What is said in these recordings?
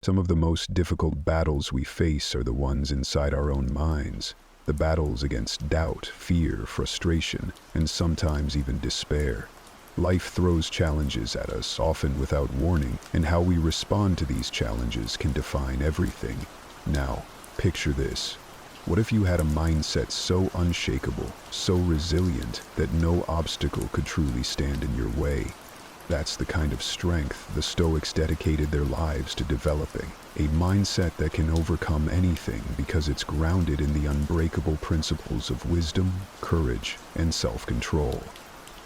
Some of the most difficult battles we face are the ones inside our own minds. The battles against doubt, fear, frustration, and sometimes even despair. Life throws challenges at us, often without warning, and how we respond to these challenges can define everything. Now, picture this. What if you had a mindset so unshakable, so resilient, that no obstacle could truly stand in your way? That's the kind of strength the Stoics dedicated their lives to developing. A mindset that can overcome anything because it's grounded in the unbreakable principles of wisdom, courage, and self-control.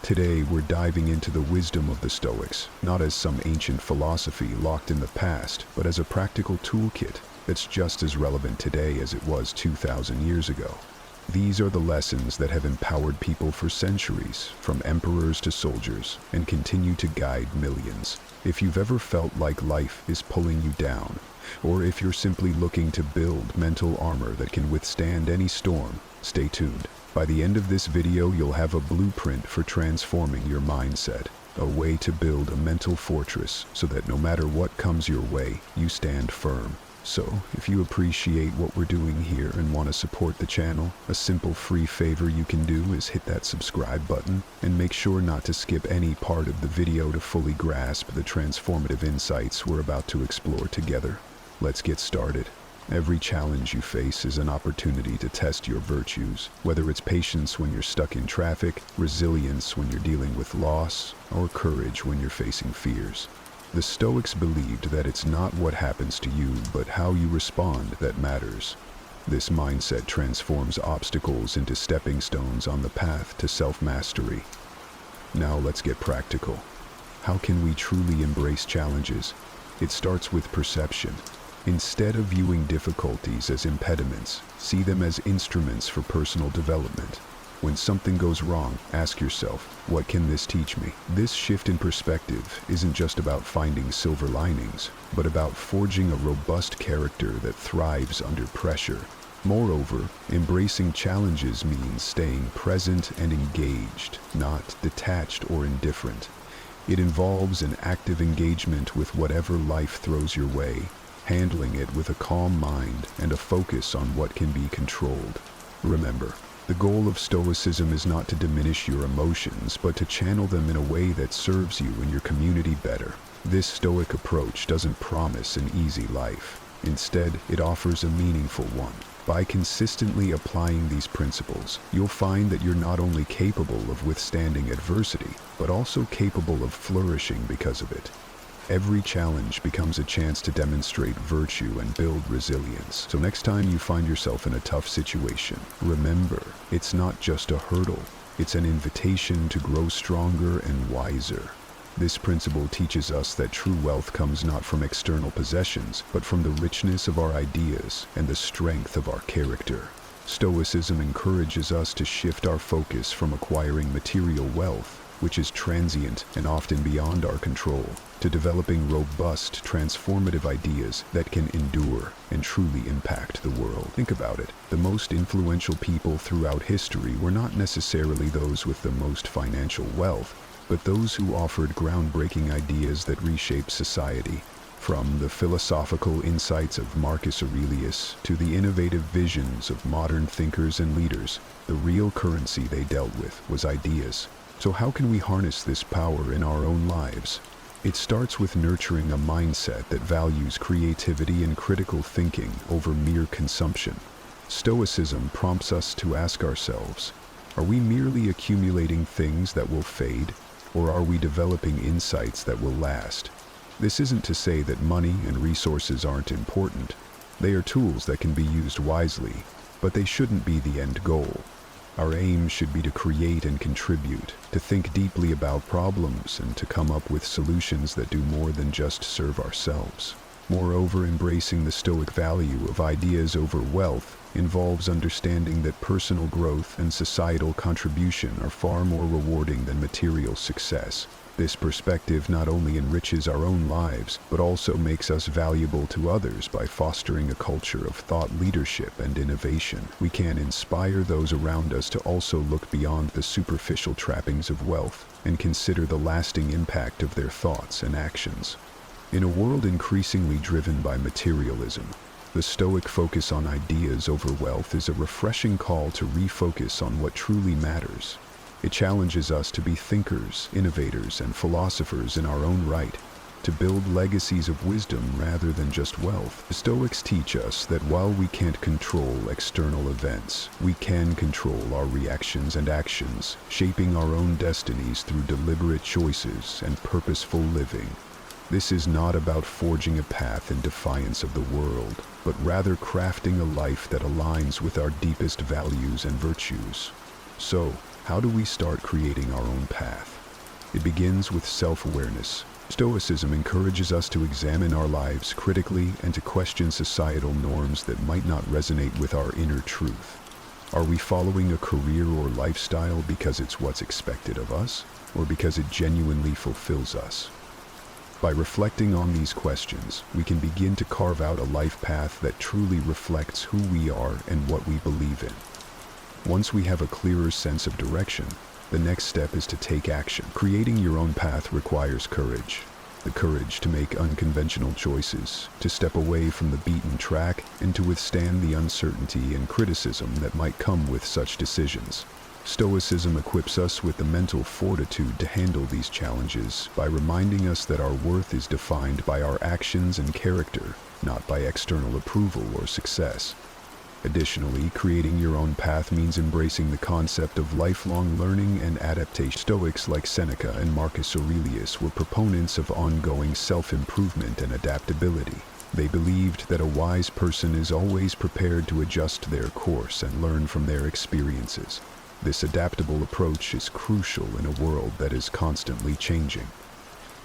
Today, we're diving into the wisdom of the Stoics, not as some ancient philosophy locked in the past, but as a practical toolkit that's just as relevant today as it was 2,000 years ago. These are the lessons that have empowered people for centuries, from emperors to soldiers, and continue to guide millions. If you've ever felt like life is pulling you down, or if you're simply looking to build mental armor that can withstand any storm, stay tuned. By the end of this video, you'll have a blueprint for transforming your mindset, a way to build a mental fortress so that no matter what comes your way, you stand firm. So, if you appreciate what we're doing here and want to support the channel, a simple free favor you can do is hit that subscribe button and make sure not to skip any part of the video to fully grasp the transformative insights we're about to explore together. Let's get started. Every challenge you face is an opportunity to test your virtues, whether it's patience when you're stuck in traffic, resilience when you're dealing with loss, or courage when you're facing fears. The Stoics believed that it's not what happens to you, but how you respond that matters. This mindset transforms obstacles into stepping stones on the path to self-mastery. Now let's get practical. How can we truly embrace challenges? It starts with perception. Instead of viewing difficulties as impediments, see them as instruments for personal development. When something goes wrong, ask yourself, what can this teach me? This shift in perspective isn't just about finding silver linings, but about forging a robust character that thrives under pressure. Moreover, embracing challenges means staying present and engaged, not detached or indifferent. It involves an active engagement with whatever life throws your way, handling it with a calm mind and a focus on what can be controlled. Remember, the goal of Stoicism is not to diminish your emotions, but to channel them in a way that serves you and your community better. This Stoic approach doesn't promise an easy life. Instead, it offers a meaningful one. By consistently applying these principles, you'll find that you're not only capable of withstanding adversity, but also capable of flourishing because of it. Every challenge becomes a chance to demonstrate virtue and build resilience. So next time you find yourself in a tough situation, remember, it's not just a hurdle, it's an invitation to grow stronger and wiser. This principle teaches us that true wealth comes not from external possessions, but from the richness of our ideas and the strength of our character. Stoicism encourages us to shift our focus from acquiring material wealth, which is transient and often beyond our control, to developing robust, transformative ideas that can endure and truly impact the world. Think about it. The most influential people throughout history were not necessarily those with the most financial wealth, but those who offered groundbreaking ideas that reshaped society. From the philosophical insights of Marcus Aurelius to the innovative visions of modern thinkers and leaders, the real currency they dealt with was ideas. So how can we harness this power in our own lives? It starts with nurturing a mindset that values creativity and critical thinking over mere consumption. Stoicism prompts us to ask ourselves, are we merely accumulating things that will fade, or are we developing insights that will last? This isn't to say that money and resources aren't important. They are tools that can be used wisely, but they shouldn't be the end goal. Our aim should be to create and contribute, to think deeply about problems, and to come up with solutions that do more than just serve ourselves. Moreover, embracing the Stoic value of ideas over wealth involves understanding that personal growth and societal contribution are far more rewarding than material success. This perspective not only enriches our own lives, but also makes us valuable to others by fostering a culture of thought leadership and innovation. We can inspire those around us to also look beyond the superficial trappings of wealth and consider the lasting impact of their thoughts and actions. In a world increasingly driven by materialism, the Stoic focus on ideas over wealth is a refreshing call to refocus on what truly matters. It challenges us to be thinkers, innovators, and philosophers in our own right, to build legacies of wisdom rather than just wealth. The Stoics teach us that while we can't control external events, we can control our reactions and actions, shaping our own destinies through deliberate choices and purposeful living. This is not about forging a path in defiance of the world, but rather crafting a life that aligns with our deepest values and virtues. So, how do we start creating our own path? It begins with self-awareness. Stoicism encourages us to examine our lives critically and to question societal norms that might not resonate with our inner truth. Are we following a career or lifestyle because it's what's expected of us, or because it genuinely fulfills us? By reflecting on these questions, we can begin to carve out a life path that truly reflects who we are and what we believe in. Once we have a clearer sense of direction, the next step is to take action. Creating your own path requires courage. The courage to make unconventional choices, to step away from the beaten track, and to withstand the uncertainty and criticism that might come with such decisions. Stoicism equips us with the mental fortitude to handle these challenges by reminding us that our worth is defined by our actions and character, not by external approval or success. Additionally, creating your own path means embracing the concept of lifelong learning and adaptation. Stoics like Seneca and Marcus Aurelius were proponents of ongoing self-improvement and adaptability. They believed that a wise person is always prepared to adjust their course and learn from their experiences. This adaptable approach is crucial in a world that is constantly changing.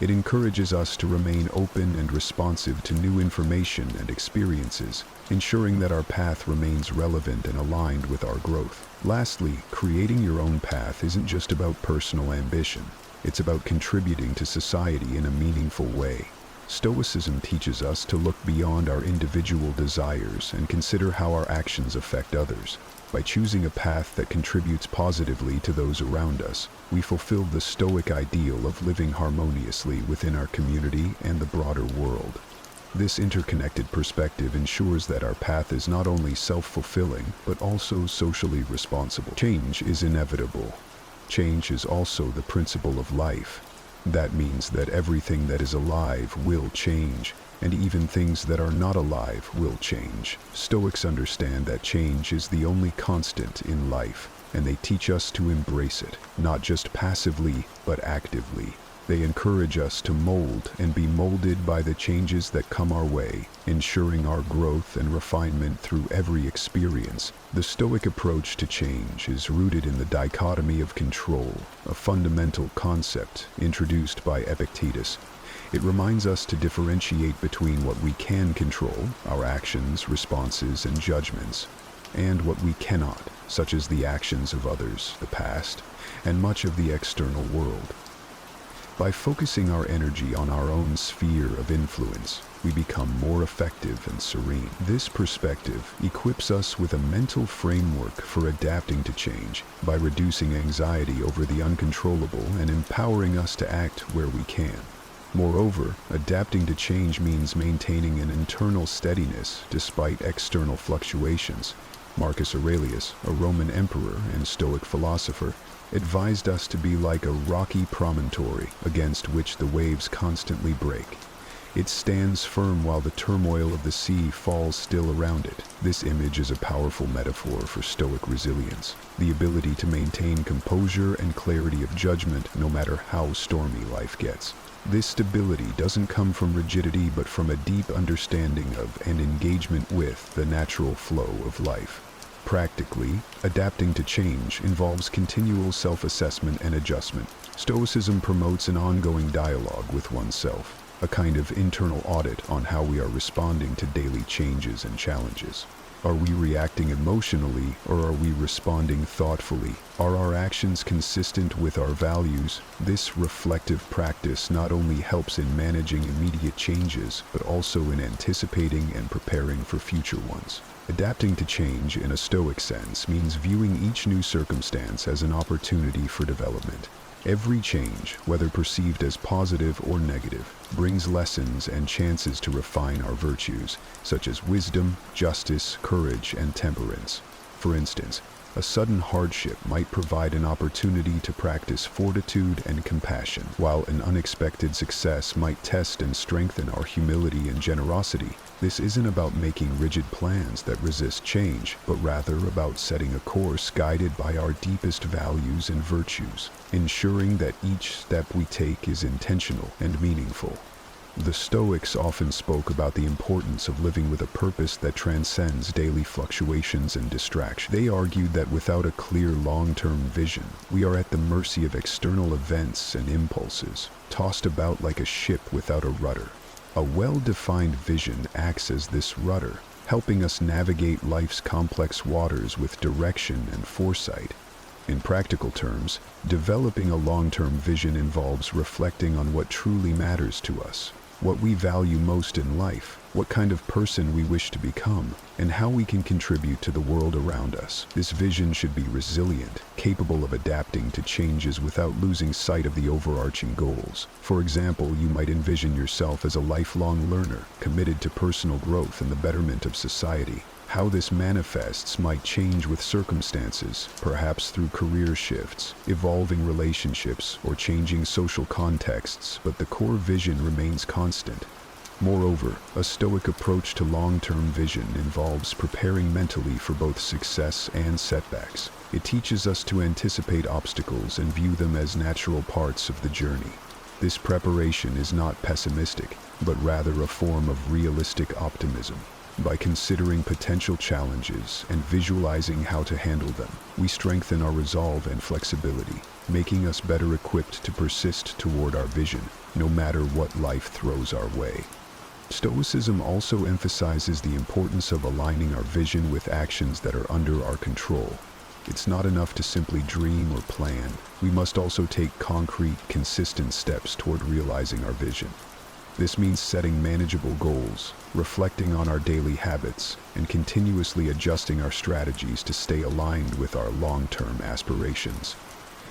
It encourages us to remain open and responsive to new information and experiences, ensuring that our path remains relevant and aligned with our growth. Lastly, creating your own path isn't just about personal ambition. It's about contributing to society in a meaningful way. Stoicism teaches us to look beyond our individual desires and consider how our actions affect others. By choosing a path that contributes positively to those around us, we fulfill the Stoic ideal of living harmoniously within our community and the broader world. This interconnected perspective ensures that our path is not only self-fulfilling, but also socially responsible. Change is inevitable. Change is also the principle of life. That means that everything that is alive will change, and even things that are not alive will change. Stoics understand that change is the only constant in life, and they teach us to embrace it, not just passively, but actively. They encourage us to mold and be molded by the changes that come our way, ensuring our growth and refinement through every experience. The Stoic approach to change is rooted in the dichotomy of control, a fundamental concept introduced by Epictetus. It reminds us to differentiate between what we can control, our actions, responses, and judgments, and what we cannot, such as the actions of others, the past, and much of the external world. By focusing our energy on our own sphere of influence, we become more effective and serene. This perspective equips us with a mental framework for adapting to change by reducing anxiety over the uncontrollable and empowering us to act where we can. Moreover, adapting to change means maintaining an internal steadiness despite external fluctuations. Marcus Aurelius, a Roman emperor and Stoic philosopher, advised us to be like a rocky promontory against which the waves constantly break. It stands firm while the turmoil of the sea falls still around it. This image is a powerful metaphor for Stoic resilience, the ability to maintain composure and clarity of judgment no matter how stormy life gets. This stability doesn't come from rigidity but from a deep understanding of and engagement with the natural flow of life. Practically, adapting to change involves continual self-assessment and adjustment. Stoicism promotes an ongoing dialogue with oneself, a kind of internal audit on how we are responding to daily changes and challenges. Are we reacting emotionally or are we responding thoughtfully? Are our actions consistent with our values? This reflective practice not only helps in managing immediate changes, but also in anticipating and preparing for future ones. Adapting to change in a Stoic sense means viewing each new circumstance as an opportunity for development. Every change, whether perceived as positive or negative, brings lessons and chances to refine our virtues, such as wisdom, justice, courage, and temperance. For instance, a sudden hardship might provide an opportunity to practice fortitude and compassion, while an unexpected success might test and strengthen our humility and generosity. This isn't about making rigid plans that resist change, but rather about setting a course guided by our deepest values and virtues, ensuring that each step we take is intentional and meaningful. The Stoics often spoke about the importance of living with a purpose that transcends daily fluctuations and distraction. They argued that without a clear long-term vision, we are at the mercy of external events and impulses, tossed about like a ship without a rudder. A well-defined vision acts as this rudder, helping us navigate life's complex waters with direction and foresight. In practical terms, developing a long-term vision involves reflecting on what truly matters to us, what we value most in life, what kind of person we wish to become, and how we can contribute to the world around us. This vision should be resilient, capable of adapting to changes without losing sight of the overarching goals. For example, you might envision yourself as a lifelong learner, committed to personal growth and the betterment of society. How this manifests might change with circumstances, perhaps through career shifts, evolving relationships, or changing social contexts, but the core vision remains constant. Moreover, a Stoic approach to long-term vision involves preparing mentally for both success and setbacks. It teaches us to anticipate obstacles and view them as natural parts of the journey. This preparation is not pessimistic, but rather a form of realistic optimism. By considering potential challenges and visualizing how to handle them, we strengthen our resolve and flexibility, making us better equipped to persist toward our vision, no matter what life throws our way. Stoicism also emphasizes the importance of aligning our vision with actions that are under our control. It's not enough to simply dream or plan. We must also take concrete, consistent steps toward realizing our vision. This means setting manageable goals, reflecting on our daily habits, and continuously adjusting our strategies to stay aligned with our long-term aspirations.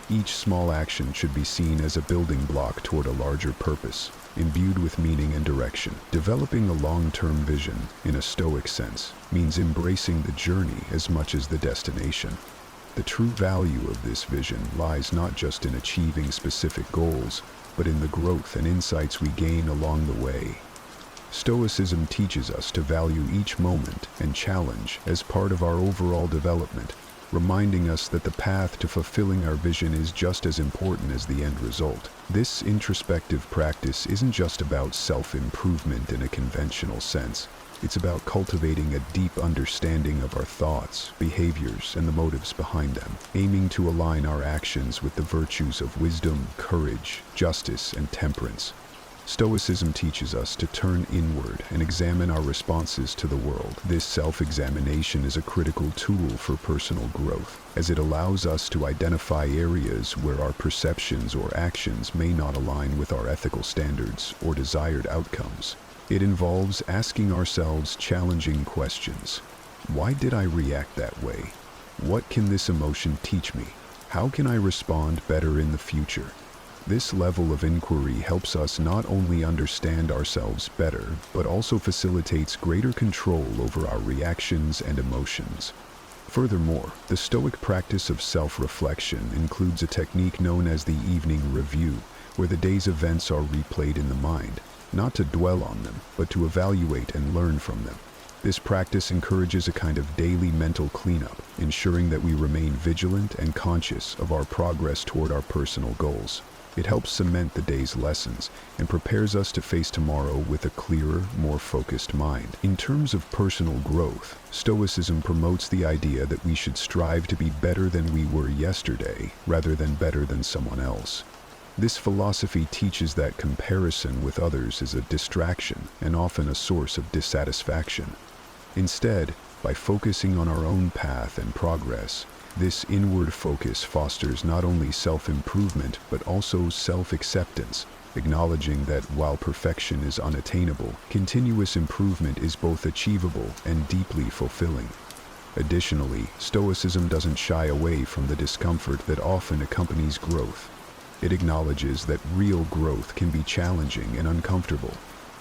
Each small action should be seen as a building block toward a larger purpose, imbued with meaning and direction. Developing a long-term vision, in a Stoic sense, means embracing the journey as much as the destination. The true value of this vision lies not just in achieving specific goals, but in the growth and insights we gain along the way. Stoicism teaches us to value each moment and challenge as part of our overall development, reminding us that the path to fulfilling our vision is just as important as the end result. This introspective practice isn't just about self-improvement in a conventional sense. It's about cultivating a deep understanding of our thoughts, behaviors, and the motives behind them, aiming to align our actions with the virtues of wisdom, courage, justice, and temperance. Stoicism teaches us to turn inward and examine our responses to the world. This self-examination is a critical tool for personal growth, as it allows us to identify areas where our perceptions or actions may not align with our ethical standards or desired outcomes. It involves asking ourselves challenging questions. Why did I react that way? What can this emotion teach me? How can I respond better in the future? This level of inquiry helps us not only understand ourselves better, but also facilitates greater control over our reactions and emotions. Furthermore, the Stoic practice of self-reflection includes a technique known as the evening review, where the day's events are replayed in the mind, not to dwell on them, but to evaluate and learn from them. This practice encourages a kind of daily mental cleanup, ensuring that we remain vigilant and conscious of our progress toward our personal goals. It helps cement the day's lessons and prepares us to face tomorrow with a clearer, more focused mind. In terms of personal growth, Stoicism promotes the idea that we should strive to be better than we were yesterday, rather than better than someone else. This philosophy teaches that comparison with others is a distraction and often a source of dissatisfaction. Instead, by focusing on our own path and progress, this inward focus fosters not only self-improvement but also self-acceptance, acknowledging that while perfection is unattainable, continuous improvement is both achievable and deeply fulfilling. Additionally, Stoicism doesn't shy away from the discomfort that often accompanies growth. It acknowledges that real growth can be challenging and uncomfortable,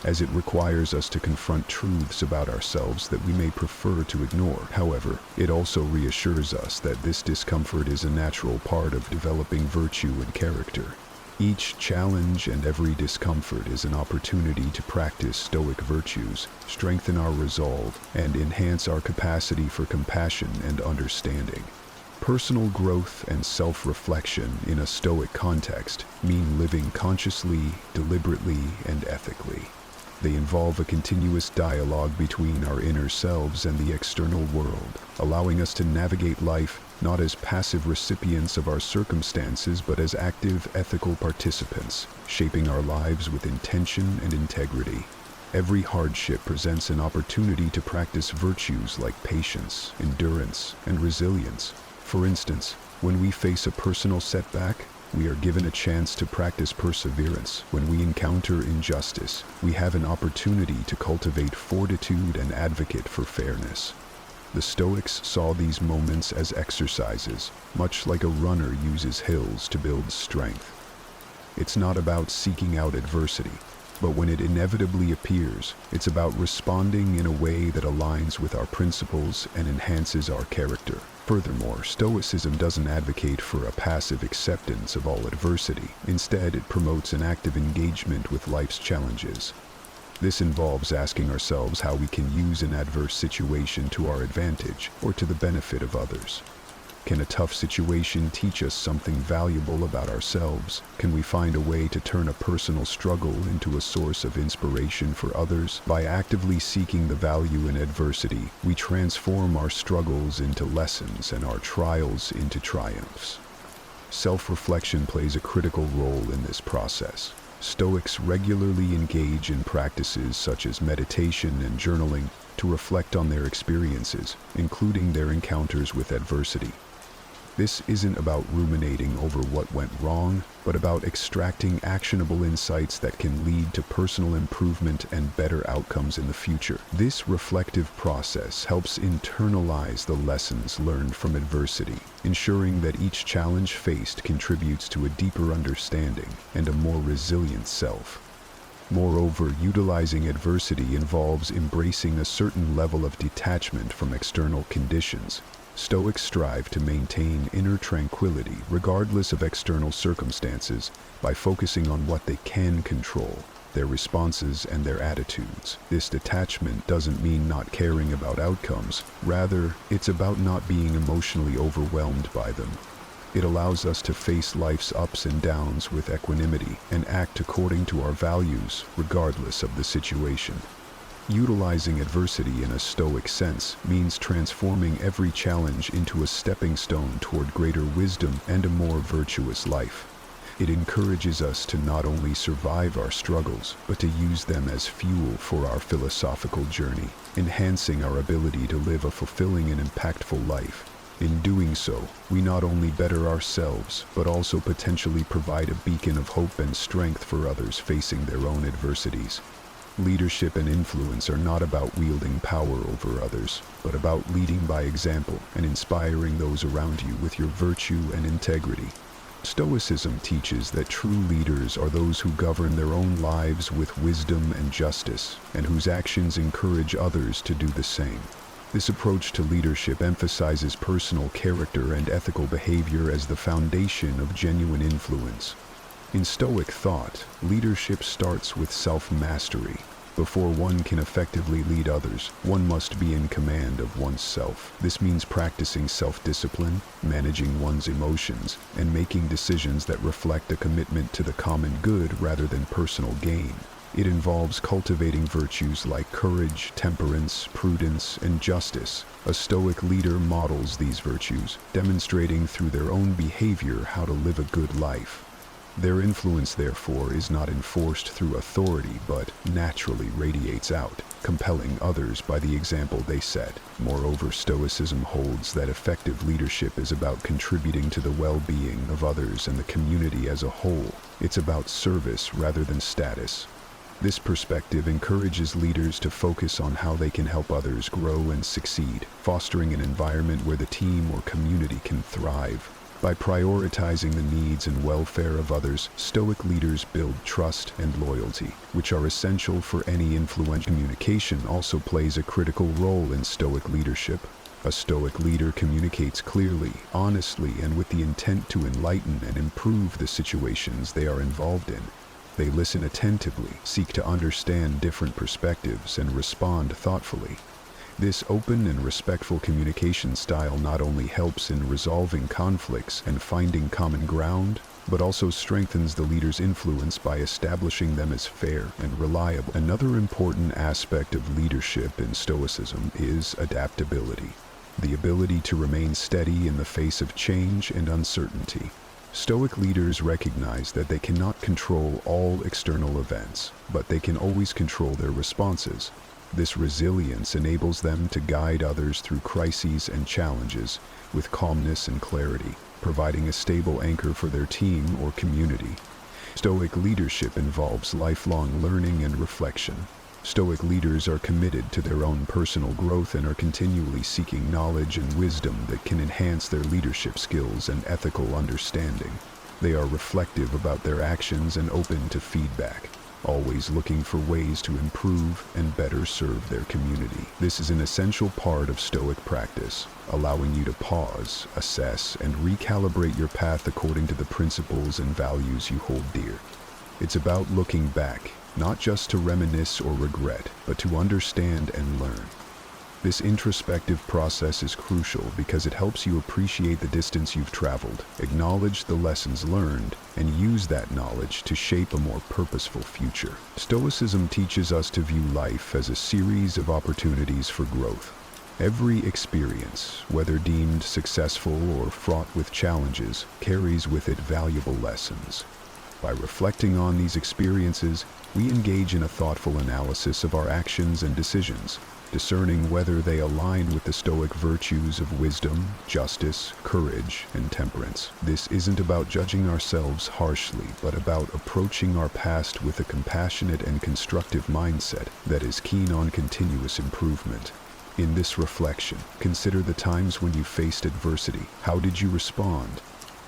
as it requires us to confront truths about ourselves that we may prefer to ignore. However, it also reassures us that this discomfort is a natural part of developing virtue and character. Each challenge and every discomfort is an opportunity to practice Stoic virtues, strengthen our resolve, and enhance our capacity for compassion and understanding. Personal growth and self-reflection in a Stoic context mean living consciously, deliberately, and ethically. They involve a continuous dialogue between our inner selves and the external world, allowing us to navigate life not as passive recipients of our circumstances but as active ethical participants, shaping our lives with intention and integrity. Every hardship presents an opportunity to practice virtues like patience, endurance, and resilience. For instance, when we face a personal setback, we are given a chance to practice perseverance. When we encounter injustice, we have an opportunity to cultivate fortitude and advocate for fairness. The Stoics saw these moments as exercises, much like a runner uses hills to build strength. It's not about seeking out adversity, but when it inevitably appears, it's about responding in a way that aligns with our principles and enhances our character. Furthermore, Stoicism doesn't advocate for a passive acceptance of all adversity. Instead, it promotes an active engagement with life's challenges. This involves asking ourselves how we can use an adverse situation to our advantage or to the benefit of others. Can a tough situation teach us something valuable about ourselves? Can we find a way to turn a personal struggle into a source of inspiration for others? By actively seeking the value in adversity, we transform our struggles into lessons and our trials into triumphs. Self-reflection plays a critical role in this process. Stoics regularly engage in practices such as meditation and journaling to reflect on their experiences, including their encounters with adversity. This isn't about ruminating over what went wrong, but about extracting actionable insights that can lead to personal improvement and better outcomes in the future. This reflective process helps internalize the lessons learned from adversity, ensuring that each challenge faced contributes to a deeper understanding and a more resilient self. Moreover, utilizing adversity involves embracing a certain level of detachment from external conditions. Stoics strive to maintain inner tranquility regardless of external circumstances by focusing on what they can control, their responses and their attitudes. This detachment doesn't mean not caring about outcomes. Rather, it's about not being emotionally overwhelmed by them. It allows us to face life's ups and downs with equanimity and act according to our values regardless of the situation. Utilizing adversity in a Stoic sense means transforming every challenge into a stepping stone toward greater wisdom and a more virtuous life. It encourages us to not only survive our struggles, but to use them as fuel for our philosophical journey, enhancing our ability to live a fulfilling and impactful life. In doing so, we not only better ourselves, but also potentially provide a beacon of hope and strength for others facing their own adversities. Leadership and influence are not about wielding power over others, but about leading by example and inspiring those around you with your virtue and integrity. Stoicism teaches that true leaders are those who govern their own lives with wisdom and justice, and whose actions encourage others to do the same. This approach to leadership emphasizes personal character and ethical behavior as the foundation of genuine influence. In Stoic thought, leadership starts with self-mastery. Before one can effectively lead others, one must be in command of oneself. This means practicing self-discipline, managing one's emotions, and making decisions that reflect a commitment to the common good rather than personal gain. It involves cultivating virtues like courage, temperance, prudence, and justice. A Stoic leader models these virtues, demonstrating through their own behavior how to live a good life. Their influence, therefore, is not enforced through authority, but naturally radiates out, compelling others by the example they set. Moreover, Stoicism holds that effective leadership is about contributing to the well-being of others and the community as a whole. It's about service rather than status. This perspective encourages leaders to focus on how they can help others grow and succeed, fostering an environment where the team or community can thrive. By prioritizing the needs and welfare of others, Stoic leaders build trust and loyalty, which are essential for any influential. Communication also plays a critical role in Stoic leadership. A Stoic leader communicates clearly, honestly, and with the intent to enlighten and improve the situations they are involved in. They listen attentively, seek to understand different perspectives, and respond thoughtfully. This open and respectful communication style not only helps in resolving conflicts and finding common ground, but also strengthens the leader's influence by establishing them as fair and reliable. Another important aspect of leadership in Stoicism is adaptability, the ability to remain steady in the face of change and uncertainty. Stoic leaders recognize that they cannot control all external events, but they can always control their responses. This resilience enables them to guide others through crises and challenges with calmness and clarity, providing a stable anchor for their team or community. Stoic leadership involves lifelong learning and reflection. Stoic leaders are committed to their own personal growth and are continually seeking knowledge and wisdom that can enhance their leadership skills and ethical understanding. They are reflective about their actions and open to feedback, always looking for ways to improve and better serve their community. This is an essential part of Stoic practice, allowing you to pause, assess, and recalibrate your path according to the principles and values you hold dear. It's about looking back, not just to reminisce or regret, but to understand and learn. This introspective process is crucial because it helps you appreciate the distance you've traveled, acknowledge the lessons learned, and use that knowledge to shape a more purposeful future. Stoicism teaches us to view life as a series of opportunities for growth. Every experience, whether deemed successful or fraught with challenges, carries with it valuable lessons. By reflecting on these experiences, we engage in a thoughtful analysis of our actions and decisions, discerning whether they align with the Stoic virtues of wisdom, justice, courage, and temperance. This isn't about judging ourselves harshly, but about approaching our past with a compassionate and constructive mindset that is keen on continuous improvement. In this reflection, consider the times when you faced adversity. How did you respond?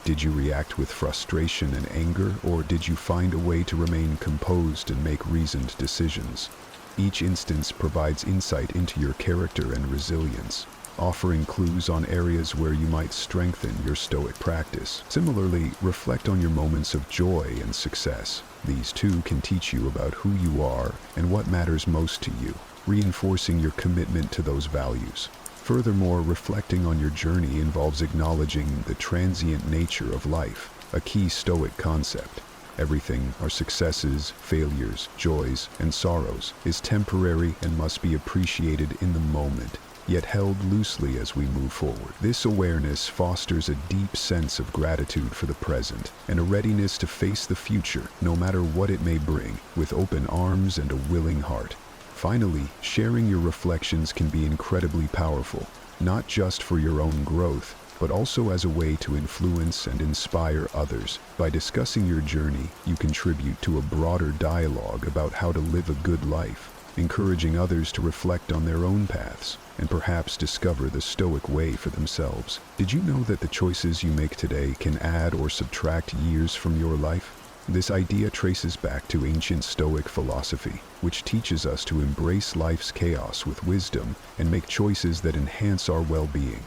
Did you react with frustration and anger, or did you find a way to remain composed and make reasoned decisions? Each instance provides insight into your character and resilience, offering clues on areas where you might strengthen your Stoic practice. Similarly, reflect on your moments of joy and success. These too can teach you about who you are and what matters most to you, reinforcing your commitment to those values. Furthermore, reflecting on your journey involves acknowledging the transient nature of life, a key Stoic concept. Everything, our successes, failures, joys, and sorrows, is temporary and must be appreciated in the moment, yet held loosely as we move forward. This awareness fosters a deep sense of gratitude for the present and a readiness to face the future, no matter what it may bring, with open arms and a willing heart. Finally, sharing your reflections can be incredibly powerful, not just for your own growth, but also as a way to influence and inspire others. By discussing your journey, you contribute to a broader dialogue about how to live a good life, encouraging others to reflect on their own paths and perhaps discover the Stoic way for themselves. Did you know that the choices you make today can add or subtract years from your life? This idea traces back to ancient Stoic philosophy, which teaches us to embrace life's chaos with wisdom and make choices that enhance our well-being.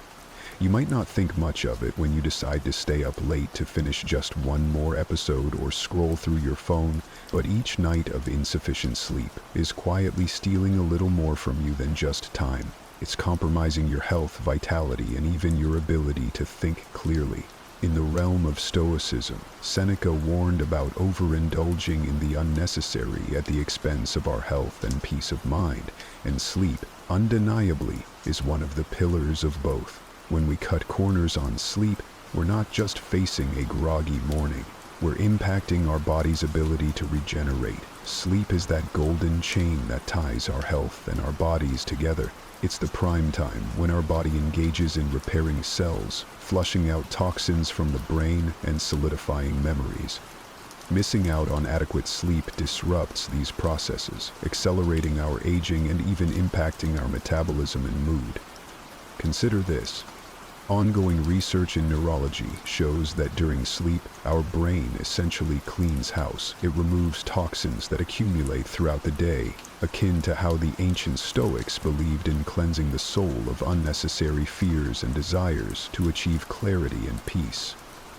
You might not think much of it when you decide to stay up late to finish just one more episode or scroll through your phone, but each night of insufficient sleep is quietly stealing a little more from you than just time. It's compromising your health, vitality, and even your ability to think clearly. In the realm of Stoicism, Seneca warned about overindulging in the unnecessary at the expense of our health and peace of mind, and sleep, undeniably, is one of the pillars of both. When we cut corners on sleep, we're not just facing a groggy morning, we're impacting our body's ability to regenerate. Sleep is that golden chain that ties our health and our bodies together. It's the prime time when our body engages in repairing cells, flushing out toxins from the brain, and solidifying memories. Missing out on adequate sleep disrupts these processes, accelerating our aging and even impacting our metabolism and mood. Consider this. Ongoing research in neurology shows that during sleep, our brain essentially cleans house. It removes toxins that accumulate throughout the day, akin to how the ancient Stoics believed in cleansing the soul of unnecessary fears and desires to achieve clarity and peace.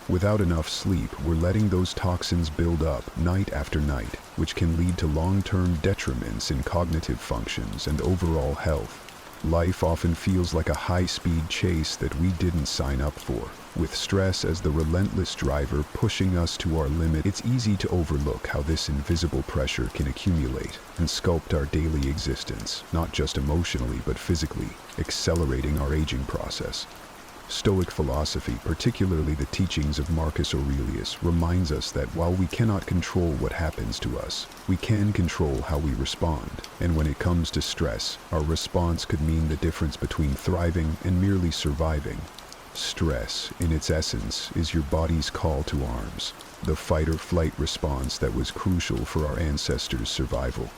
Without enough sleep, we're letting those toxins build up night after night, which can lead to long-term detriments in cognitive functions and overall health. Life often feels like a high-speed chase that we didn't sign up for. With stress as the relentless driver pushing us to our limit, it's easy to overlook how this invisible pressure can accumulate and sculpt our daily existence, not just emotionally but physically, accelerating our aging process. Stoic philosophy, particularly the teachings of Marcus Aurelius, reminds us that while we cannot control what happens to us, we can control how we respond. And when it comes to stress, our response could mean the difference between thriving and merely surviving. Stress, in its essence, is your body's call to arms, the fight-or-flight response that was crucial for our ancestors' survival.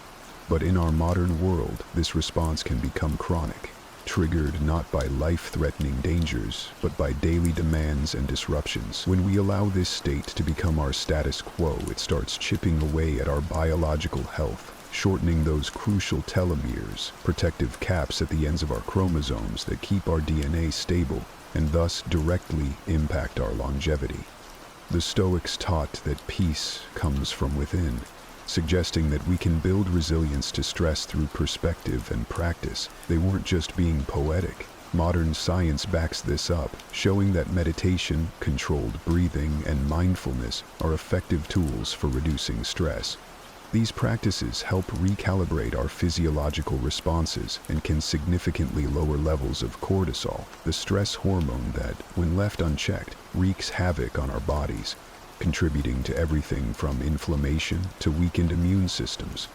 But in our modern world, this response can become chronic, triggered not by life-threatening dangers, but by daily demands and disruptions. When we allow this state to become our status quo, it starts chipping away at our biological health, shortening those crucial telomeres, protective caps at the ends of our chromosomes that keep our DNA stable, and thus directly impact our longevity. The Stoics taught that peace comes from within, suggesting that we can build resilience to stress through perspective and practice. They weren't just being poetic. Modern science backs this up, showing that meditation, controlled breathing, and mindfulness are effective tools for reducing stress. These practices help recalibrate our physiological responses and can significantly lower levels of cortisol, the stress hormone that, when left unchecked, wreaks havoc on our bodies, contributing to everything from inflammation to weakened immune systems.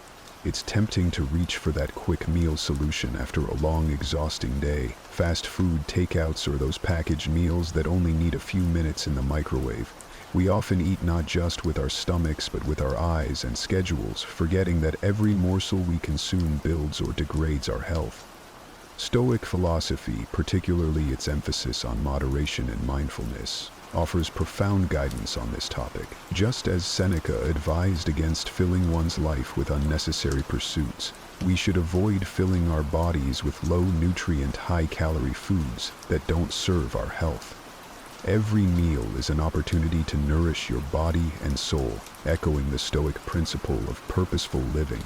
It's tempting to reach for that quick meal solution after a long, exhausting day. Fast food takeouts or those packaged meals that only need a few minutes in the microwave. We often eat not just with our stomachs but with our eyes and schedules, forgetting that every morsel we consume builds or degrades our health. Stoic philosophy, particularly its emphasis on moderation and mindfulness, offers profound guidance on this topic. Just as Seneca advised against filling one's life with unnecessary pursuits, we should avoid filling our bodies with low-nutrient, high-calorie foods that don't serve our health. Every meal is an opportunity to nourish your body and soul, echoing the Stoic principle of purposeful living.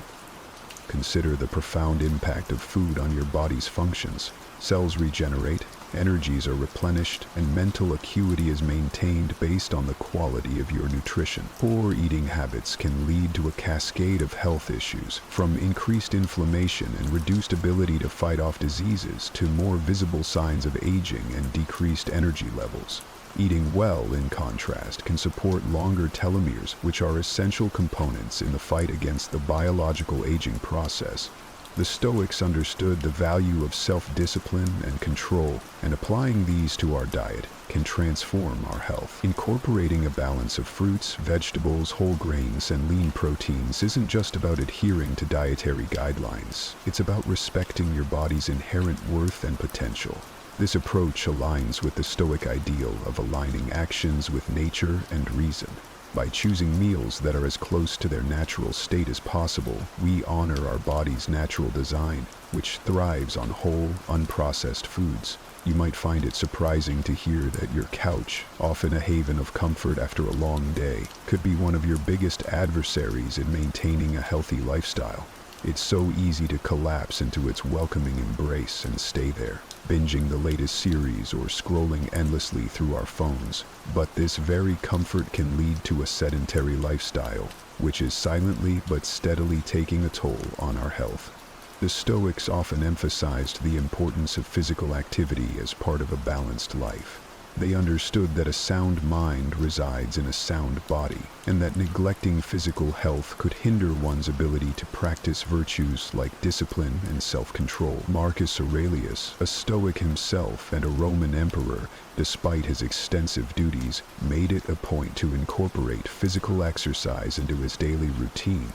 Consider the profound impact of food on your body's functions. Cells regenerate, energies are replenished, and mental acuity is maintained based on the quality of your nutrition. Poor eating habits can lead to a cascade of health issues, from increased inflammation and reduced ability to fight off diseases to more visible signs of aging and decreased energy levels. Eating well, in contrast, can support longer telomeres, which are essential components in the fight against the biological aging process. The Stoics understood the value of self-discipline and control, and applying these to our diet can transform our health. Incorporating a balance of fruits, vegetables, whole grains, and lean proteins isn't just about adhering to dietary guidelines. It's about respecting your body's inherent worth and potential. This approach aligns with the Stoic ideal of aligning actions with nature and reason. By choosing meals that are as close to their natural state as possible, we honor our body's natural design, which thrives on whole, unprocessed foods. You might find it surprising to hear that your couch, often a haven of comfort after a long day, could be one of your biggest adversaries in maintaining a healthy lifestyle. It's so easy to collapse into its welcoming embrace and stay there, binging the latest series or scrolling endlessly through our phones. But this very comfort can lead to a sedentary lifestyle, which is silently but steadily taking a toll on our health. The Stoics often emphasized the importance of physical activity as part of a balanced life. They understood that a sound mind resides in a sound body, and that neglecting physical health could hinder one's ability to practice virtues like discipline and self-control. Marcus Aurelius, a Stoic himself and a Roman emperor, despite his extensive duties, made it a point to incorporate physical exercise into his daily routine,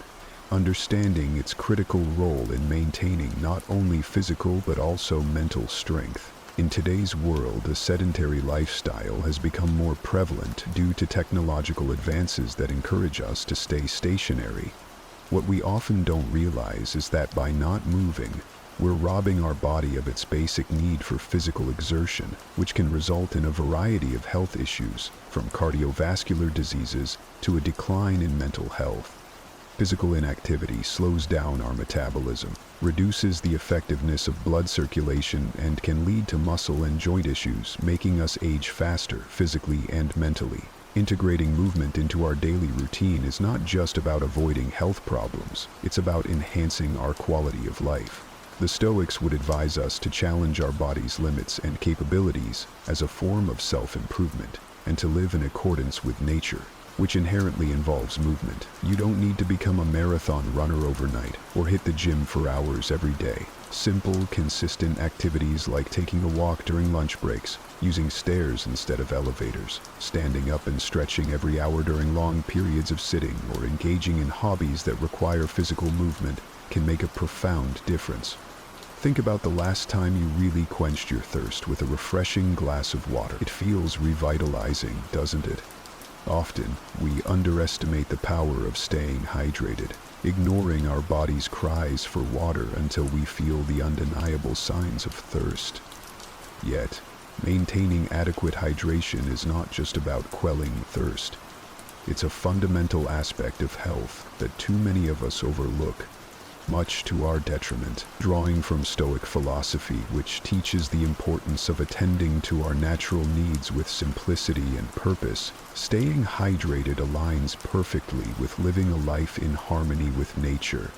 understanding its critical role in maintaining not only physical but also mental strength. In today's world, a sedentary lifestyle has become more prevalent due to technological advances that encourage us to stay stationary. What we often don't realize is that by not moving, we're robbing our body of its basic need for physical exertion, which can result in a variety of health issues, from cardiovascular diseases to a decline in mental health. Physical inactivity slows down our metabolism, reduces the effectiveness of blood circulation, and can lead to muscle and joint issues, making us age faster physically and mentally. Integrating movement into our daily routine is not just about avoiding health problems, it's about enhancing our quality of life. The Stoics would advise us to challenge our body's limits and capabilities as a form of self-improvement, and to live in accordance with nature, which inherently involves movement. You don't need to become a marathon runner overnight or hit the gym for hours every day. Simple, consistent activities like taking a walk during lunch breaks, using stairs instead of elevators, standing up and stretching every hour during long periods of sitting, or engaging in hobbies that require physical movement can make a profound difference. Think about the last time you really quenched your thirst with a refreshing glass of water. It feels revitalizing, doesn't it? Often, we underestimate the power of staying hydrated, ignoring our body's cries for water until we feel the undeniable signs of thirst. Yet, maintaining adequate hydration is not just about quelling thirst. It's a fundamental aspect of health that too many of us overlook, much to our detriment. Drawing from Stoic philosophy, which teaches the importance of attending to our natural needs with simplicity and purpose, staying hydrated aligns perfectly with living a life in harmony with nature.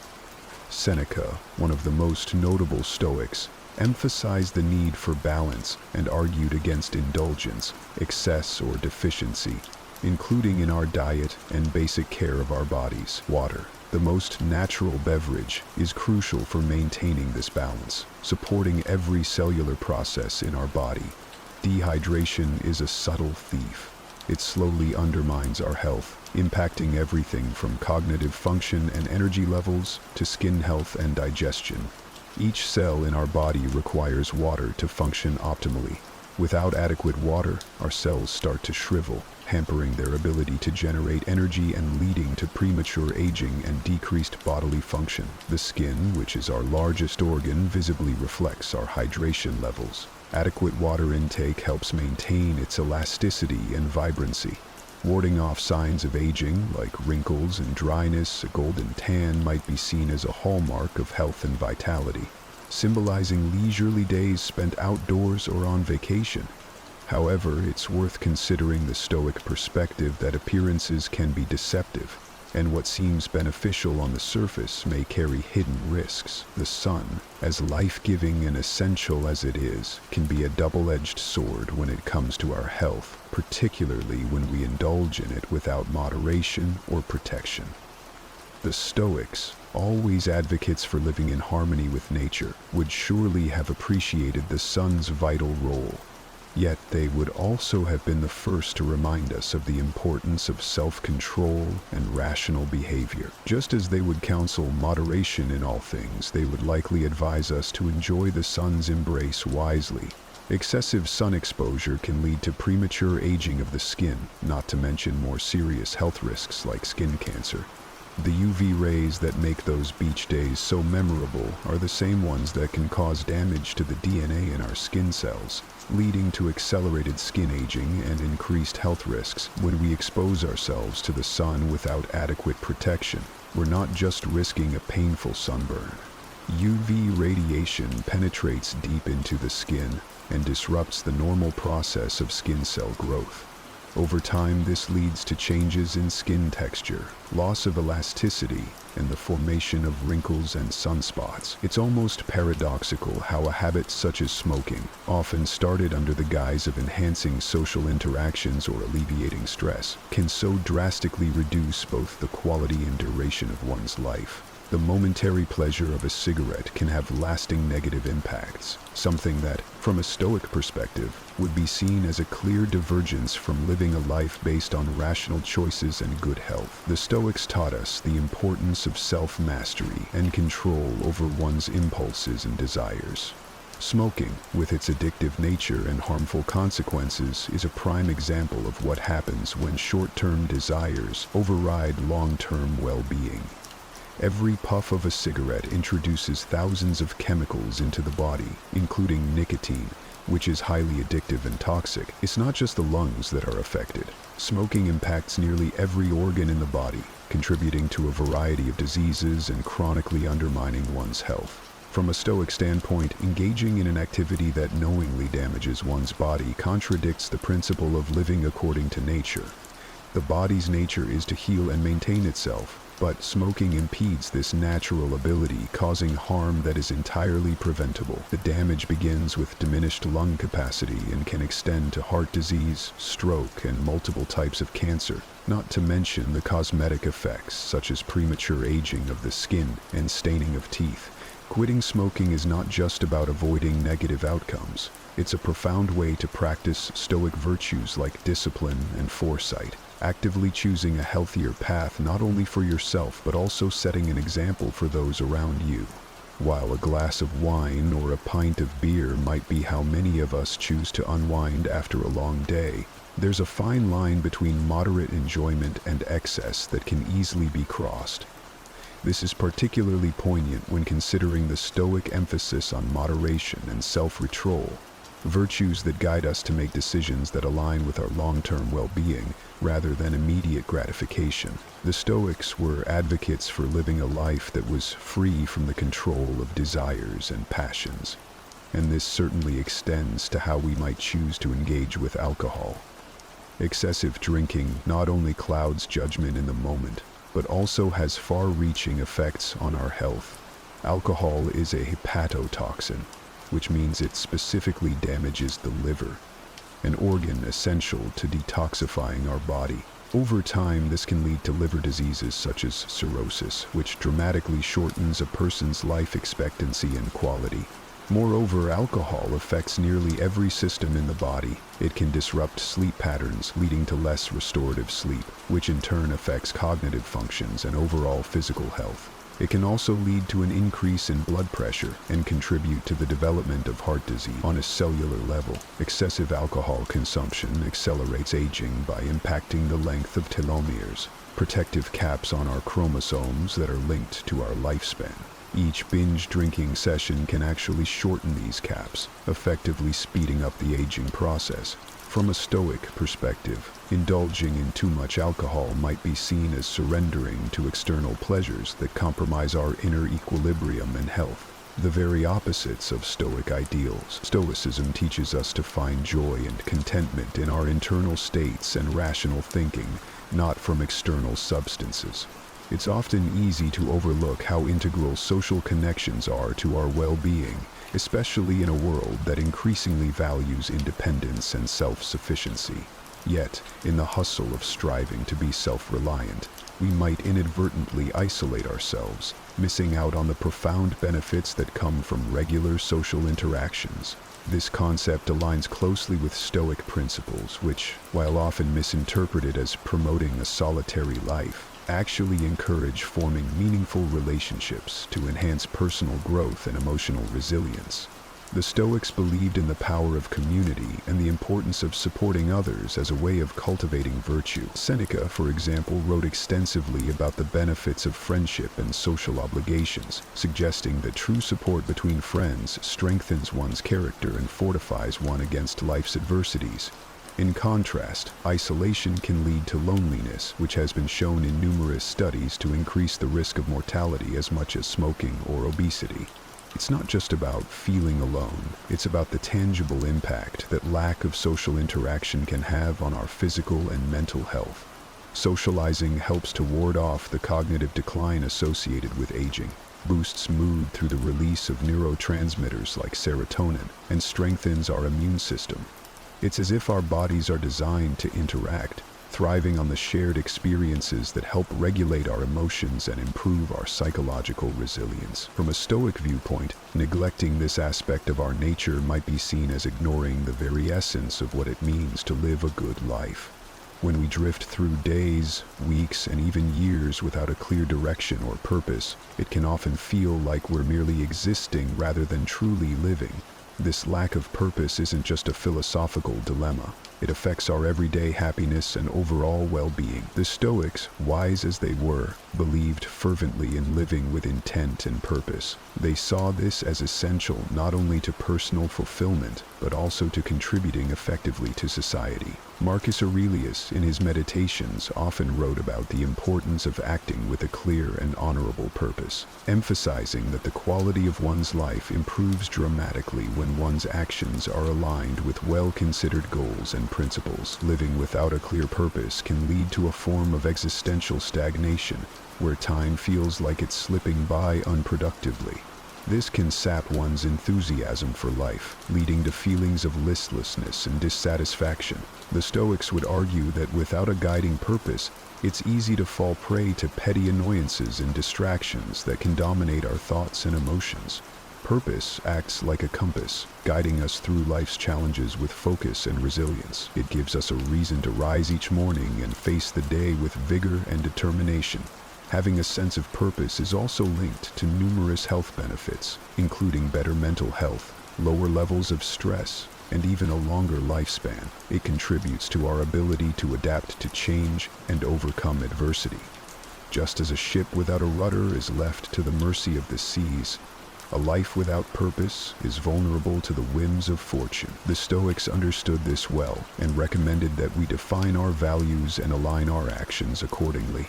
Seneca, one of the most notable Stoics, emphasized the need for balance and argued against indulgence, excess, or deficiency, including in our diet and basic care of our bodies. Water, the most natural beverage, is crucial for maintaining this balance, supporting every cellular process in our body. Dehydration is a subtle thief. It slowly undermines our health, impacting everything from cognitive function and energy levels to skin health and digestion. Each cell in our body requires water to function optimally. Without adequate water, our cells start to shrivel, hampering their ability to generate energy and leading to premature aging and decreased bodily function. The skin, which is our largest organ, visibly reflects our hydration levels. Adequate water intake helps maintain its elasticity and vibrancy. Warding off signs of aging, like wrinkles and dryness, a golden tan might be seen as a hallmark of health and vitality, symbolizing leisurely days spent outdoors or on vacation. However, it's worth considering the Stoic perspective that appearances can be deceptive, and what seems beneficial on the surface may carry hidden risks. The sun, as life-giving and essential as it is, can be a double-edged sword when it comes to our health, particularly when we indulge in it without moderation or protection. The Stoics, always advocates for living in harmony with nature, would surely have appreciated the sun's vital role. Yet they would also have been the first to remind us of the importance of self-control and rational behavior. Just as they would counsel moderation in all things, they would likely advise us to enjoy the sun's embrace wisely. Excessive sun exposure can lead to premature aging of the skin, not to mention more serious health risks like skin cancer. The UV rays that make those beach days so memorable are the same ones that can cause damage to the DNA in our skin cells, leading to accelerated skin aging and increased health risks. When we expose ourselves to the sun without adequate protection, we're not just risking a painful sunburn. UV radiation penetrates deep into the skin and disrupts the normal process of skin cell growth. Over time, this leads to changes in skin texture, loss of elasticity, and the formation of wrinkles and sunspots. It's almost paradoxical how a habit such as smoking, often started under the guise of enhancing social interactions or alleviating stress, can so drastically reduce both the quality and duration of one's life. The momentary pleasure of a cigarette can have lasting negative impacts, something that, from a Stoic perspective, would be seen as a clear divergence from living a life based on rational choices and good health. The Stoics taught us the importance of self-mastery and control over one's impulses and desires. Smoking, with its addictive nature and harmful consequences, is a prime example of what happens when short-term desires override long-term well-being. Every puff of a cigarette introduces thousands of chemicals into the body, including nicotine, which is highly addictive and toxic. It's not just the lungs that are affected. Smoking impacts nearly every organ in the body, contributing to a variety of diseases and chronically undermining one's health. From a Stoic standpoint, engaging in an activity that knowingly damages one's body contradicts the principle of living according to nature. The body's nature is to heal and maintain itself, but smoking impedes this natural ability, causing harm that is entirely preventable. The damage begins with diminished lung capacity and can extend to heart disease, stroke, and multiple types of cancer, not to mention the cosmetic effects such as premature aging of the skin and staining of teeth. Quitting smoking is not just about avoiding negative outcomes. It's a profound way to practice Stoic virtues like discipline and foresight, actively choosing a healthier path not only for yourself but also setting an example for those around you. While a glass of wine or a pint of beer might be how many of us choose to unwind after a long day, there's a fine line between moderate enjoyment and excess that can easily be crossed. This is particularly poignant when considering the Stoic emphasis on moderation and self-control, virtues that guide us to make decisions that align with our long-term well-being rather than immediate gratification. The Stoics were advocates for living a life that was free from the control of desires and passions, and this certainly extends to how we might choose to engage with alcohol. Excessive drinking not only clouds judgment in the moment, but also has far-reaching effects on our health. Alcohol is a hepatotoxin, which means it specifically damages the liver, an organ essential to detoxifying our body. Over time, this can lead to liver diseases such as cirrhosis, which dramatically shortens a person's life expectancy and quality. Moreover, alcohol affects nearly every system in the body. It can disrupt sleep patterns, leading to less restorative sleep, which in turn affects cognitive functions and overall physical health. It can also lead to an increase in blood pressure and contribute to the development of heart disease. On a cellular level, excessive alcohol consumption accelerates aging by impacting the length of telomeres, protective caps on our chromosomes that are linked to our lifespan. Each binge drinking session can actually shorten these caps, effectively speeding up the aging process. From a Stoic perspective, indulging in too much alcohol might be seen as surrendering to external pleasures that compromise our inner equilibrium and health. The very opposites of Stoic ideals. Stoicism teaches us to find joy and contentment in our internal states and rational thinking, not from external substances. It's often easy to overlook how integral social connections are to our well-being, especially in a world that increasingly values independence and self-sufficiency. Yet, in the hustle of striving to be self-reliant, we might inadvertently isolate ourselves, missing out on the profound benefits that come from regular social interactions. This concept aligns closely with Stoic principles, which, while often misinterpreted as promoting a solitary life, actually encourage forming meaningful relationships to enhance personal growth and emotional resilience. The Stoics believed in the power of community and the importance of supporting others as a way of cultivating virtue. Seneca, for example, wrote extensively about the benefits of friendship and social obligations, suggesting that true support between friends strengthens one's character and fortifies one against life's adversities. In contrast, isolation can lead to loneliness, which has been shown in numerous studies to increase the risk of mortality as much as smoking or obesity. It's not just about feeling alone, it's about the tangible impact that lack of social interaction can have on our physical and mental health. Socializing helps to ward off the cognitive decline associated with aging, boosts mood through the release of neurotransmitters like serotonin, and strengthens our immune system. It's as if our bodies are designed to interact, thriving on the shared experiences that help regulate our emotions and improve our psychological resilience. From a Stoic viewpoint, neglecting this aspect of our nature might be seen as ignoring the very essence of what it means to live a good life. When we drift through days, weeks, and even years without a clear direction or purpose, it can often feel like we're merely existing rather than truly living. This lack of purpose isn't just a philosophical dilemma. It affects our everyday happiness and overall well-being. The Stoics, wise as they were, believed fervently in living with intent and purpose. They saw this as essential not only to personal fulfillment, but also to contributing effectively to society. Marcus Aurelius, in his Meditations, often wrote about the importance of acting with a clear and honorable purpose, emphasizing that the quality of one's life improves dramatically when one's actions are aligned with well-considered goals and principles. Living without a clear purpose can lead to a form of existential stagnation, where time feels like it's slipping by unproductively. This can sap one's enthusiasm for life, leading to feelings of listlessness and dissatisfaction. The Stoics would argue that without a guiding purpose, it's easy to fall prey to petty annoyances and distractions that can dominate our thoughts and emotions. Purpose acts like a compass, guiding us through life's challenges with focus and resilience. It gives us a reason to rise each morning and face the day with vigor and determination. Having a sense of purpose is also linked to numerous health benefits, including better mental health, lower levels of stress, and even a longer lifespan. It contributes to our ability to adapt to change and overcome adversity. Just as a ship without a rudder is left to the mercy of the seas, a life without purpose is vulnerable to the whims of fortune. The Stoics understood this well and recommended that we define our values and align our actions accordingly.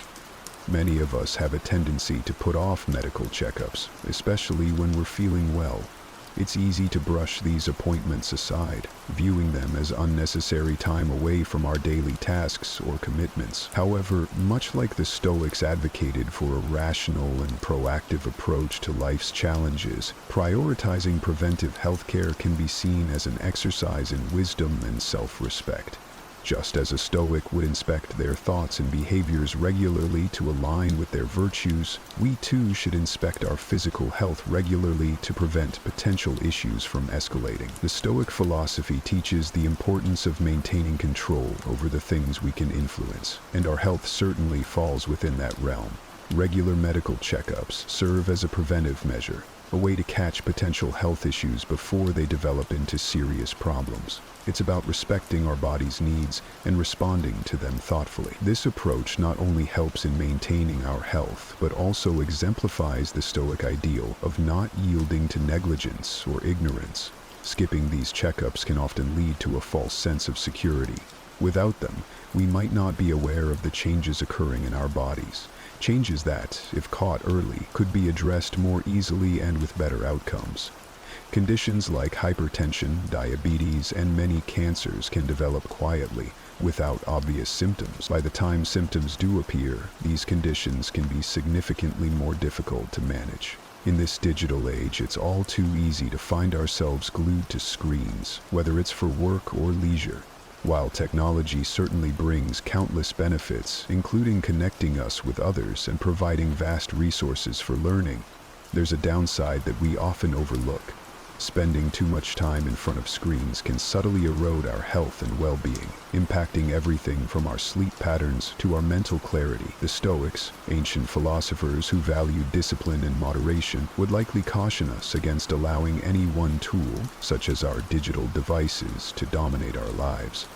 Many of us have a tendency to put off medical checkups, especially when we're feeling well. It's easy to brush these appointments aside, viewing them as unnecessary time away from our daily tasks or commitments. However, much like the Stoics advocated for a rational and proactive approach to life's challenges, prioritizing preventive healthcare can be seen as an exercise in wisdom and self-respect. Just as a Stoic would inspect their thoughts and behaviors regularly to align with their virtues, we too should inspect our physical health regularly to prevent potential issues from escalating. The Stoic philosophy teaches the importance of maintaining control over the things we can influence, and our health certainly falls within that realm. Regular medical checkups serve as a preventive measure, a way to catch potential health issues before they develop into serious problems. It's about respecting our body's needs and responding to them thoughtfully. This approach not only helps in maintaining our health, but also exemplifies the Stoic ideal of not yielding to negligence or ignorance. Skipping these checkups can often lead to a false sense of security. Without them, we might not be aware of the changes occurring in our bodies. Changes that, if caught early, could be addressed more easily and with better outcomes. Conditions like hypertension, diabetes, and many cancers can develop quietly, without obvious symptoms. By the time symptoms do appear, these conditions can be significantly more difficult to manage. In this digital age, it's all too easy to find ourselves glued to screens, whether it's for work or leisure. While technology certainly brings countless benefits, including connecting us with others and providing vast resources for learning, there's a downside that we often overlook. Spending too much time in front of screens can subtly erode our health and well-being, impacting everything from our sleep patterns to our mental clarity. The Stoics, ancient philosophers who valued discipline and moderation, would likely caution us against allowing any one tool, such as our digital devices, to dominate our lives.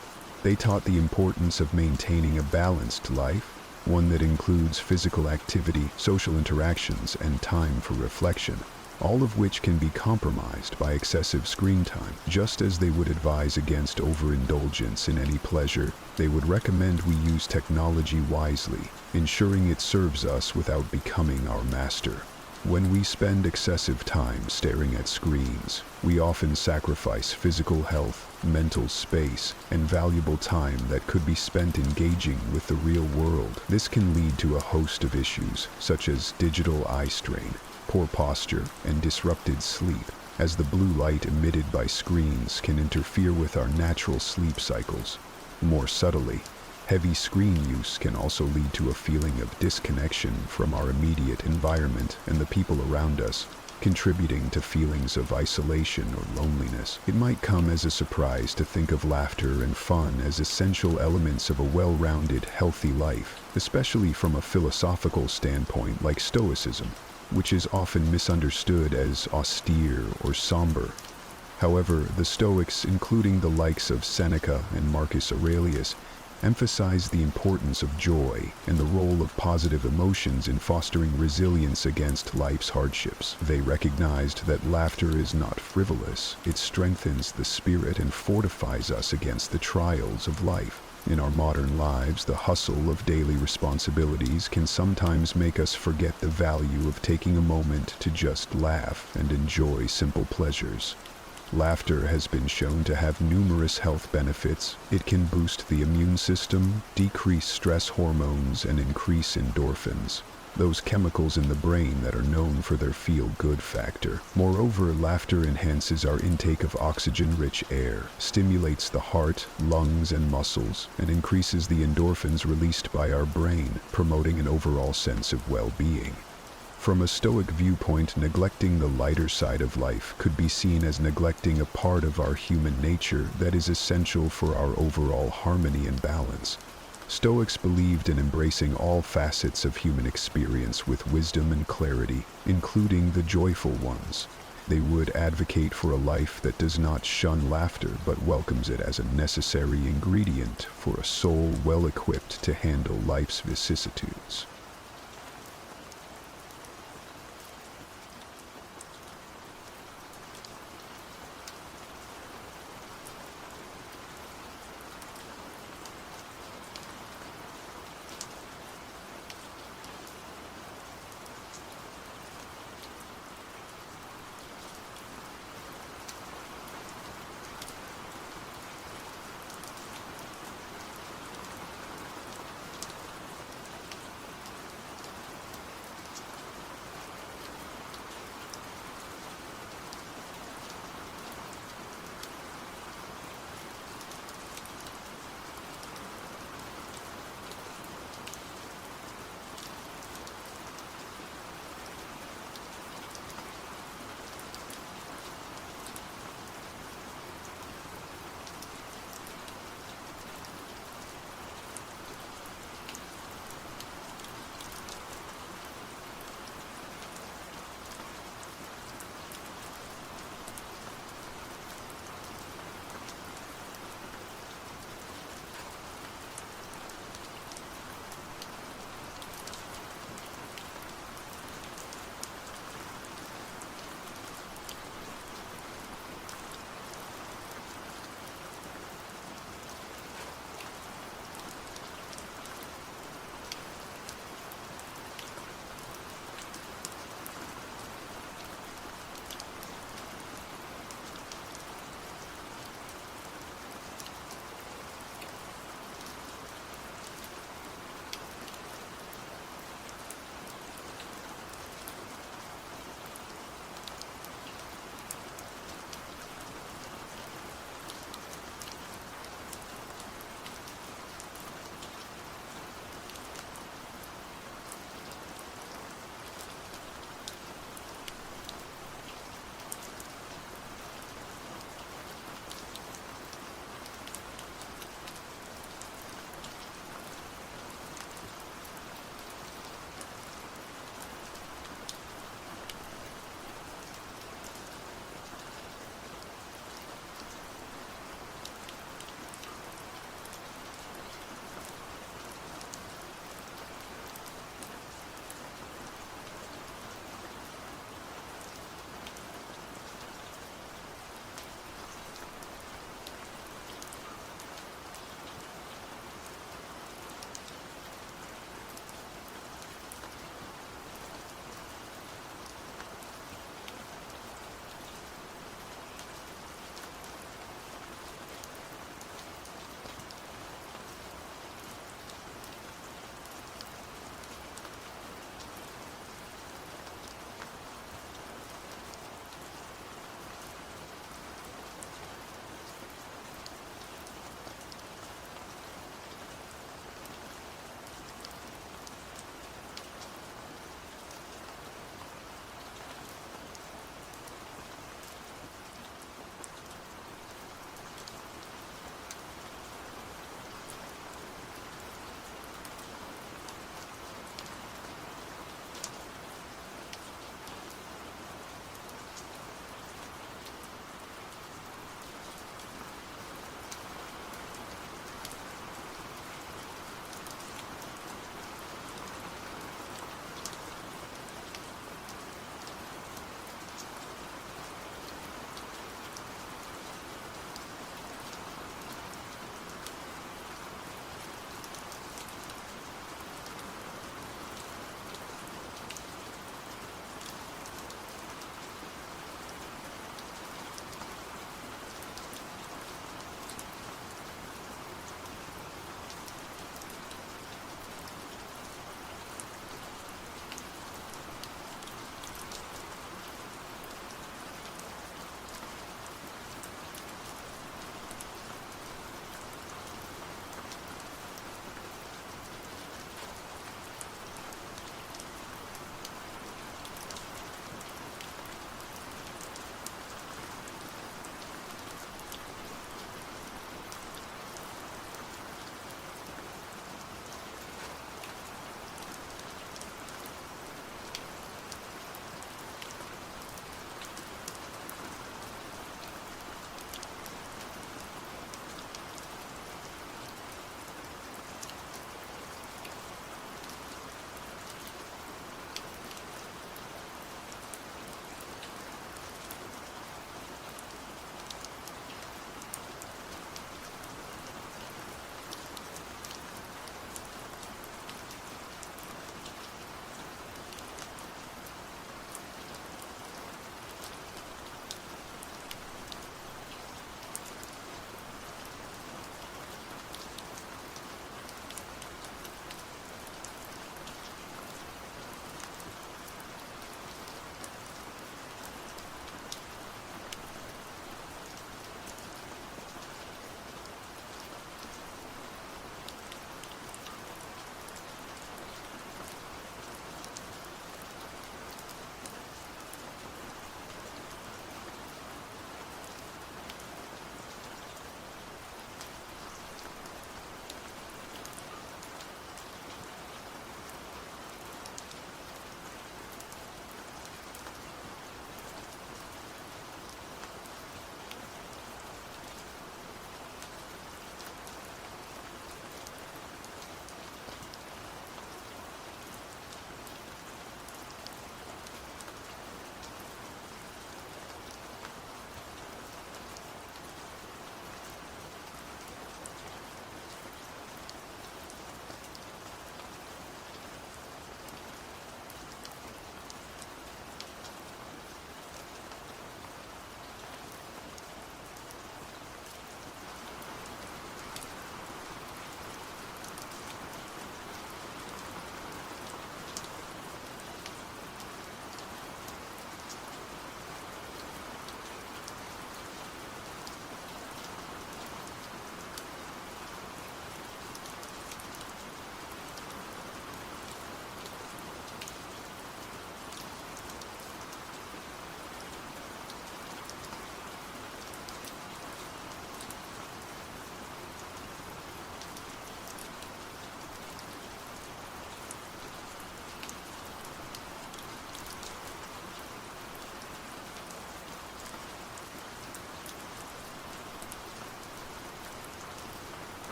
They taught the importance of maintaining a balanced life, one that includes physical activity, social interactions, and time for reflection, all of which can be compromised by excessive screen time. Just as they would advise against overindulgence in any pleasure, they would recommend we use technology wisely, ensuring it serves us without becoming our master. When we spend excessive time staring at screens, we often sacrifice physical health, mental space, and valuable time that could be spent engaging with the real world. This can lead to a host of issues, such as digital eye strain, poor posture, and disrupted sleep, as the blue light emitted by screens can interfere with our natural sleep cycles. More subtly, heavy screen use can also lead to a feeling of disconnection from our immediate environment and the people around us, contributing to feelings of isolation or loneliness. It might come as a surprise to think of laughter and fun as essential elements of a well-rounded, healthy life, especially from a philosophical standpoint like Stoicism, which is often misunderstood as austere or somber. However, the Stoics, including the likes of Seneca and Marcus Aurelius, emphasized the importance of joy and the role of positive emotions in fostering resilience against life's hardships. They recognized that laughter is not frivolous. It strengthens the spirit and fortifies us against the trials of life. In our modern lives, the hustle of daily responsibilities can sometimes make us forget the value of taking a moment to just laugh and enjoy simple pleasures. Laughter has been shown to have numerous health benefits. It can boost the immune system, decrease stress hormones, and increase endorphins, those chemicals in the brain that are known for their feel-good factor. Moreover, laughter enhances our intake of oxygen-rich air, stimulates the heart, lungs, and muscles, and increases the endorphins released by our brain, promoting an overall sense of well-being. From a Stoic viewpoint, neglecting the lighter side of life could be seen as neglecting a part of our human nature that is essential for our overall harmony and balance. Stoics believed in embracing all facets of human experience with wisdom and clarity, including the joyful ones. They would advocate for a life that does not shun laughter but welcomes it as a necessary ingredient for a soul well equipped to handle life's vicissitudes.